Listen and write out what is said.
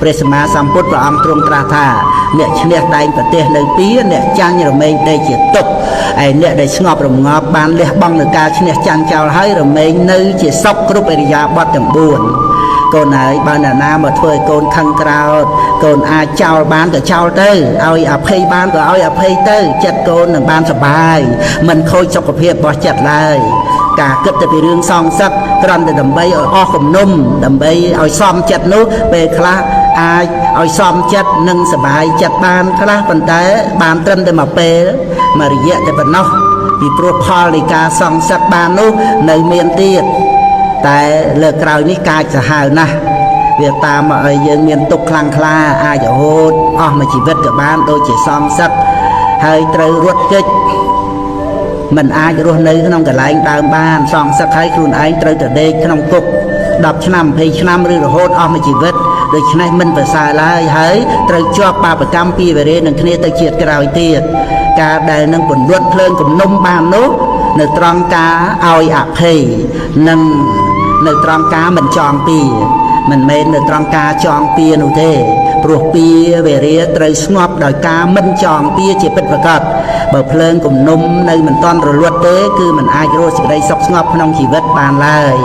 ព្រះសម្មាសម្ពុទ្ធព្រះអង្គទ្រង់ត្រាស់ថាអ្នកឈ្នះតែងប្រទេសនៅទីអ្នកចាញ់រមែងដេកជាទុកឯអ្នកដែលស្ងប់រងាប់បានលះបង់នឹងការឈ្នះចាញ់ចោលហើយរមែងនៅជាសុខគ្រប់ឥរិយាបថទាំង4កូនហើយបើអ្នកណាមកធ្វើឲ្យកូនខឹងក្រោធកូនអាចចោលបានក៏ចោលទៅឲ្យអភ័យបានក៏ឲ្យអភ័យទៅចិត្តកូននឹងបានសុបាយមិនខូចសុខភាពរបស់ចិត្តឡើយការគិតទៅពីរឿងសងសឹកគ្រាន់តែដើម្បីឲ្យអស់គំនុំដើម្បីឲ្យសមចិត្តនោះពេលខ្លះអាចឲ្យសមចិត្តនិងសុបាយចិត្តបានខ្លះប៉ុន្តែបានត្រឹមតែមួយពេលមួយរយៈតែប៉ុណ្ណោះពីព្រោះផលនៃការសងសឹកបាននោះនៅមានទៀតតែលើក្រោយនេះកាចសាហាវណាស់វាតាមមកឲ្យយើងមានទុក្ខខ្លាំងក្លាអាចរហូតអស់មួយជីវិតក៏បានដូចជាសងសឹកហើយត្រូវរត់គេចមិនអាចរស់នៅក្នុងកន្លែងដើមបានសងសឹកឲ្យខ្លួនឯងត្រូវទៅដេកក្នុងគុក10ឆ្នាំ20ឆ្នាំឬរហូតអស់មួយជីវិតដូច្នេះមិនប្រសើរឡើយហើយត្រូវជាប់បាបកម្មពីវេរនឹងគ្នាទៅជាតិក្រោយទៀតការដែលនឹងពន្លត់ភ្លើងគំនុំបាននោះនៅត្រង់ការឲ្យអភ័យនិងនៅត្រង់ការមិនចងពៀមិនមែននៅត្រង់ការចងពៀនោះទេព្រោះពៀវេរាត្រូវស្ងប់ដោយការមិនចងពៀជាពិតប្រាកដបើភ្លើងគំនុំនៅមិនទាន់រលត់ទេគឺមិនអាចរកសេចក្តីសុខស្ងប់ក្នុងជីវិតបានឡើយ